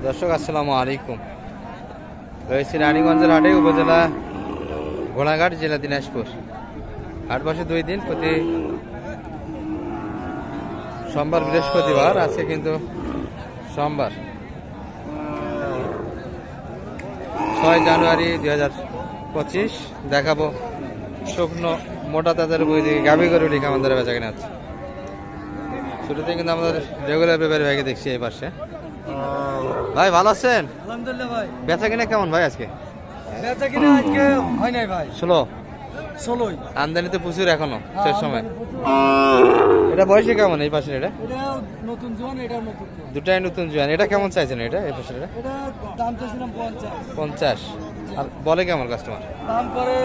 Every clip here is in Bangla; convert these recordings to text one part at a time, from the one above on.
দর্শক আসসালামু আলাইকুম। রয়েছে রানীগঞ্জের হাটে, উপজেলা ঘোড়াঘাট, জেলা দিনাজপুর। হাট বসে 2 দিন, প্রতি সোমবার বৃহস্পতিবার। আজকে কিন্তু সোমবার 6 জানুয়ারি 2025। দেখাবো শুকনো মোটা তাজার বই দিকে গাভী গরু লিখে আমাদের বেচা কিনা আছে। শুরুতে কিন্তু আমাদের রেগুলার ব্যাপারে ভাইকে দেখছি এই পাশে। ভাই ভালো আছেন? আলহামদুলিল্লাহ ভাই। বেচা কিনা কেমন ভাই আজকে? বেচা কিনা আজকে হয় নাই ভাই। ষোলোই আমদানি তো প্রচুর এখনো শেষ সময়। এটা বয়সে কেমন এই পাশে? এটা নতুন জোয়ান, এটা নতুন জোয়ান। দুটাই নতুন জোয়ান। এটা কেমন চাইছেন এটা এই পাশে? এটা দাম চাইছিলাম 50। আর বলে কেমন কাস্টমার? দাম করে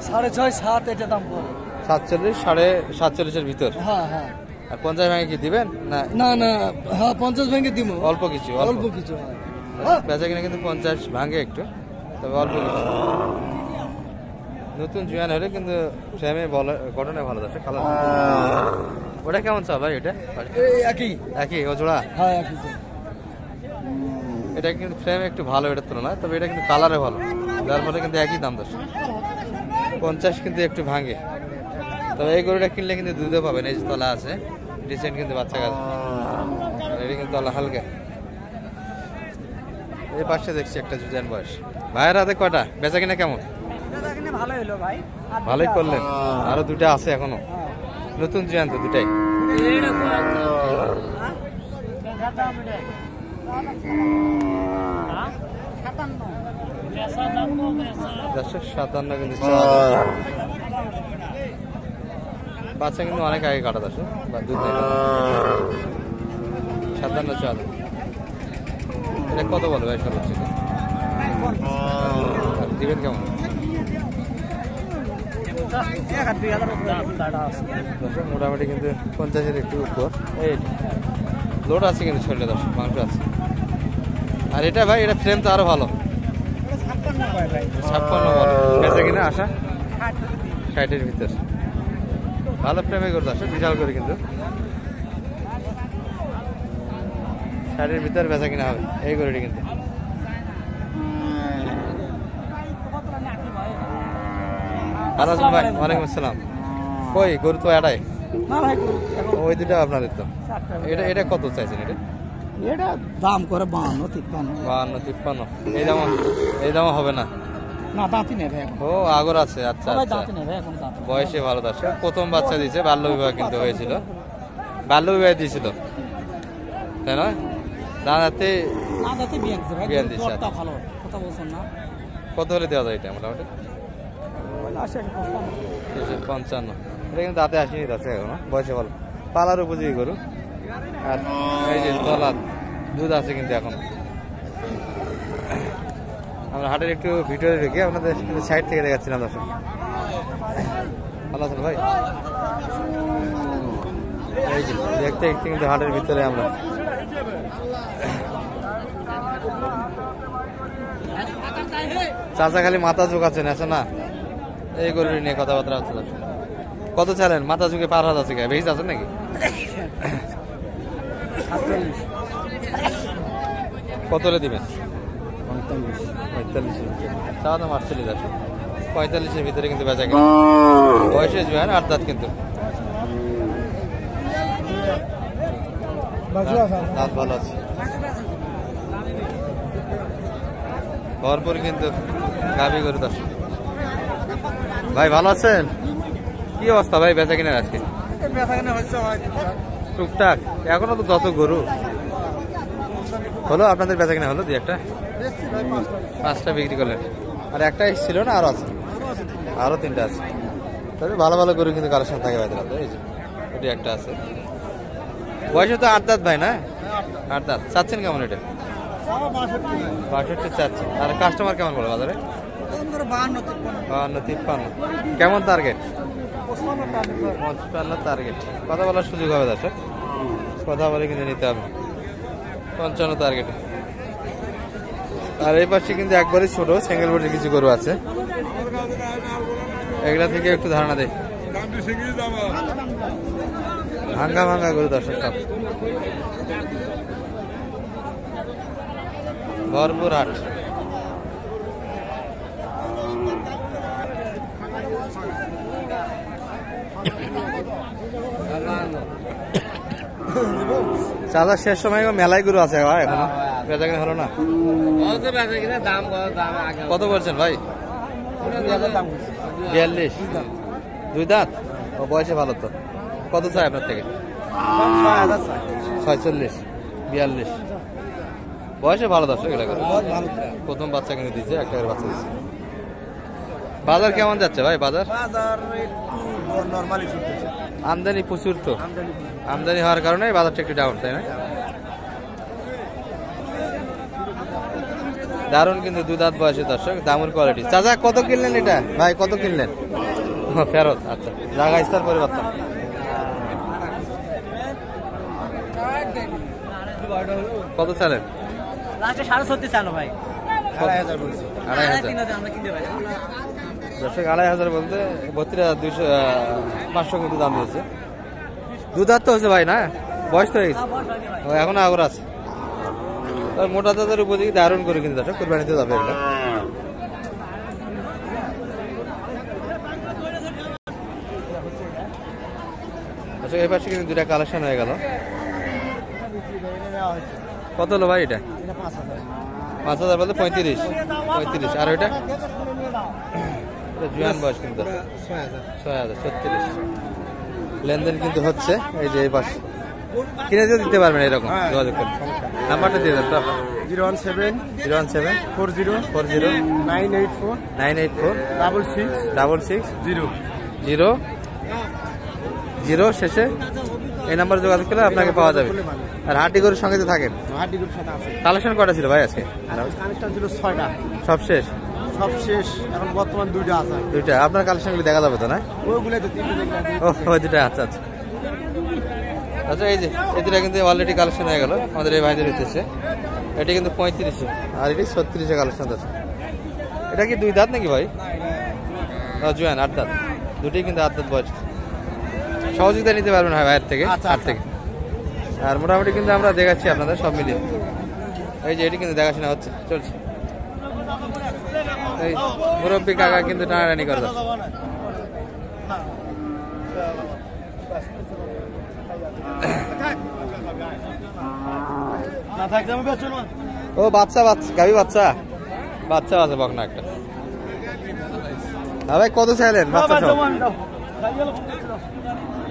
6.5 7, এটা দাম করে 47 47.5 ভিতর। হ্যাঁ হ্যাঁ। আর 50 ভাঙে কি দিবেন? না না না, হ্যাঁ 50 ভেঙে দিব। অল্প কিছু, অল্প কিছু। হ্যাঁ বেচা কিনা কিন্তু 50 ভাঙে একটু, তবে অল্প কিছু। নতুন জোয়ান হলে কিন্তু ফ্রেমে গঠনে ভালো যাচ্ছে, কালার। ওটা কেমন চা ভাই? এটা একই ও জোড়া? হ্যাঁ একই। এটা কিন্তু ফ্রেম একটু ভালো এটার তুলনায়, তবে এটা কিন্তু কালারে ভালো, যার ফলে কিন্তু একই দাম দশ। 50 কিন্তু একটু ভাঙে, তবে এই গরুটা কিনলে কিন্তু দুধও পাবেন। এই যে তলা আছে ডিসেন্ট, কিন্তু বাচ্চা গাছ। এটা কিন্তু তলা হালকা। এই পাশে দেখছি একটা জুজান বয়স। ভাইয়ের হাতে কয়টা? বেচা কিনা কেমন? ভালোই হলো ভাই। ভালোই করলেন। আরো 2টা আছে এখনো, নতুন জুয়ান তো দুটাই। 57 কিন্তু বাচ্চা কিন্তু অনেক আগে কাটা দশ, দুধ নেই। 57 চাল। এটা কত বলো ভাই সর্বোচ্চ? দিবেন কেমন? মোটামুটি কিন্তু 50-এর একটু উপর। এই লোড আছে কিন্তু শরীরে, দর্শক মাংস আছে। আর এটা ভাই, এটা ফ্রেম তো আরো ভালো। 56 বলো বেচা কিনা আশা 60-এর ভিতর। ভালো ফ্রেমে করে দর্শক, বিশাল করে কিন্তু 60-এর ভিতর বেচা কিনা হবে এই গরুটি কিন্তু। ভালো আছেন ভাই? ওয়ালাইকুম আসসালাম। কই গরু তো এটাই? ওই দুটা আপনাদের তো। এটা কত চাইছেন? এটা দাম করে 52-53। এই দাম হবে না। না দাঁতি নেবে এখন। ও আগর আছে। আচ্ছা আচ্ছা, দাঁতি নেবে এখন। বয়সে ভালো দর্শক। প্রথম বাচ্চা দিয়েছে, বাল্য বিবাহ কিন্তু হয়েছিল, বাল্য বিবাহ দিয়েছিল তাই না? দাঁড়াতে বিয়ান দিচ্ছে। ভালো কথা বলছেন না। কত হলে দেওয়া যায় এটা মোটামুটি? 55। এটা কিন্তু দাঁতে আসেনি দর্শক এখনো, বয়সে ভালো, পালার উপযোগী গরু। আর এই যে তলা দুধ আছে কিন্তু এখন। আমরা হাটের একটু ভিডিও রেখে আপনাদের সাইড থেকে দেখাচ্ছিলাম দর্শক। ভালো আছেন ভাই? এই যে দেখতে দেখতে কিন্তু হাটের ভিতরে আমরা। চাচা খালি মাথা ঝুঁকাচ্ছেন, আছে না? এই গরু নিয়ে কথাবার্তা হচ্ছে দর্শক। কত চালেন? মাথা ঝুঁকে পার হাত আছে, বেশি আছেন নাকি? কত হলে দিবেন? 45। চাওয়া দাম 48 আছে। 45-এর ভিতরে কিন্তু বেচা কিনা। বয়সে জোয়ান, 8 দাঁত কিন্তু। দাঁত ভালো আছে, ভরপুর কিন্তু গাভী গরু দর্শক। ভাই ভালো আছেন? কি অবস্থা ভাই বেচা কিনার আজকে? টুকটাক এখনো তো যত গরু হলো। আপনাদের বেচা কিনা হলো 2-একটা? 5টা বিক্রি করলেন, আর একটাই ছিল না? আরো আছে? আরো 3টা আছে। তবে ভালো ভালো গরু কিন্তু কালেকশন থাকে ভাই। এই যে এটি একটা আছে, বয়সে তো 8 দাঁত ভাই না? 8 দাঁত। চাচ্ছেন কেমন এটা? 62 চাচ্ছেন। আর কাস্টমার কেমন বলে বাজারে? 52-53। কেমন টার্গেট? 55 টার্গেট। কথা বলার সুযোগ হবে দর্শক, কথা বলে কিন্তু নিতে হবে। 55 টার্গেট। আর এই পাশে কিন্তু একবারে ছোট সিঙ্গেল বডি কিছু গরু আছে, এগুলা থেকে একটু ধারণা দেয়। ভাঙ্গা ভাঙ্গা গরু দর্শক সব। ভরপুর হাট। চাঁদা শেষ সময় মেলায় গরু আছে ভাই, এখনো বেচা কিনা হলো না। কত বলছেন ভাই? 42। দুই দাঁত, ও বয়সে ভালো তো। কত চাই আপনার থেকে? 46, 42। বয়সে ভালো দর্শক, এটা প্রথম বাচ্চা কিনে দিচ্ছে, একটা বাচ্চা দিচ্ছে। বাজার কেমন যাচ্ছে ভাই? বাজার আমদানি প্রচুর তো, আমদানি হওয়ার কারণে বাজারটা একটু ডাউন, তাই না? দারুণ কিন্তু দুই দাঁত বয়সে দর্শক, দামুর কোয়ালিটি। চাচা কত কিনলেন এটা ভাই? কত কিনলেন? ফেরত, আচ্ছা, জায়গা স্তর পরিবর্তন। কত চালেন? 36.5 চালো ভাই। 2,500 দর্শক, 2,500 বলতে 32,200, 500 কিন্তু দাম দিয়েছে। দুধার তো হচ্ছে ভাই, না বয়স তো হয়ে গেছে, এখন আগর আছে। মোটা তাদের উপযোগী, দারুণ করে কিন্তু দর্শক, কুরবানিতে যাবে এটা। দর্শক এই পাশে কিন্তু দুটা কালেকশন হয়ে গেল। কত হলো ভাই এটা? 5,000 বলতে 35। আর ওইটা জুয়ান বয়স কিন্তু 6,000, 36। লেনদেন কিন্তু হচ্ছে। এই যে এই পাশে কিনে দিতে পারবেন, এরকম যোগাযোগ করুন। নাম্বারটা দিয়ে দেন তো আপনার। 017 40 984 984 66 0 0 শেষে এই নাম্বারে যোগাযোগ করলে আপনাকে পাওয়া যাবে। আর হাটি গরুর সঙ্গে তো থাকেন। কালেকশন কটা ছিল ভাই আজকে? কানেকশন ছিল 6টা, সব শেষ? সব শেষ, এখন বর্তমান 2টা আছে। 2টা? আপনার কালেকশনগুলি দেখা যাবে তো, না? ওইগুলো তো 3টা দেখলাম। ওই 2টা, আচ্ছা আচ্ছা আচ্ছা। এই যে এই 2টা কিন্তু অলরেডি কালেকশন হয়ে গেল আমাদের এই ভাইদের উদ্দেশ্যে। এটি কিন্তু 35 আর এটি 36 কালেকশন আছে। এটা কি দুই দাঁত নাকি ভাই? জুয়ান 8 দাঁত, দুটোই কিন্তু 8 দাঁত বয়স। সহযোগিতা নিতে পারবেন হয় ভাইয়ের থেকে, হাট থেকে। আর মোটামুটি কিন্তু আমরা দেখাচ্ছি আপনাদের সব মিলিয়ে। এই যে এটি কিন্তু দেখাশোনা হচ্ছে, চলছে। এই মুরব্বী কাকা কিন্তু টানাটানি করে যাচ্ছে। ও বাচ্চা, গাভী বাচ্চা আছে, বকনা একটা। হ্যাঁ ভাই, কত চাইলেন বাচ্চা সব?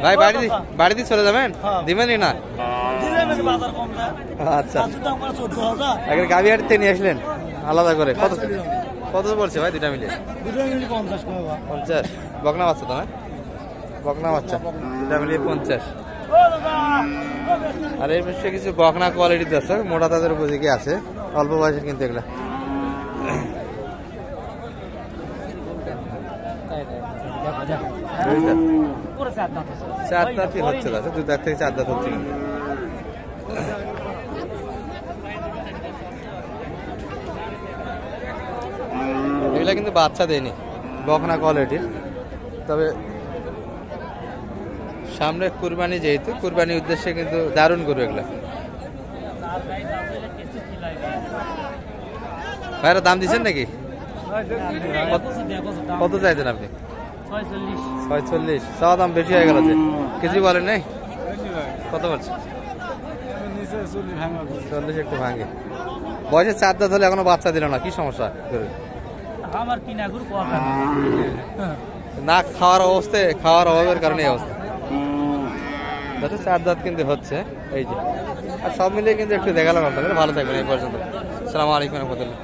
ভাই বাড়িতে চলে যাবেন, দিবেনই না? আচ্ছা, গাভী হাট থেকে নিয়ে আসলেন আলাদা করে। কত বলছে ভাই 2টা মিলে? 50। বকনা বাচ্চা তো, না? বকনা বাচ্চা 2টা মিলিয়ে 50। আর এই বিষয়ে কিছু বকনা কোয়ালিটির দর্শক, মোটা তাদের উপযোগী আছে, অল্প বয়সের কিন্তু এগুলা। চার দাঁতই হচ্ছে দাদা, 2 দাঁত থেকে 4 দাঁত হচ্ছে কিন্তু। এগুলা কিন্তু বাচ্চা দেয়নি, বকনা কোয়ালিটির। তবে সামনে কুরবানি, যেহেতু কুরবানির উদ্দেশ্যে কিন্তু দারুণ গরু এগুলা। ভাইরা দাম দিচ্ছেন নাকি? কত চাইছেন আপনি? 46। চাওয়া দাম বেশি হয়ে গেল, কিছু বলেন নাই? কত বলছে? 40 একটু ভাঙে। বয়সে 4 দাঁত হলে এখনো বাচ্চা দিল না, কি সমস্যা? না খাওয়ার অভাবের কারণে এই অবস্থা। 4 দাঁত কিন্তু হচ্ছে। এই যে, আর সব মিলিয়ে কিন্তু একটু দেখালাম আপনাদের। ভালো থাকবেন এই পর্যন্ত। আসসালামু আলাইকুম ওয়া রাহমাতুল্লাহ।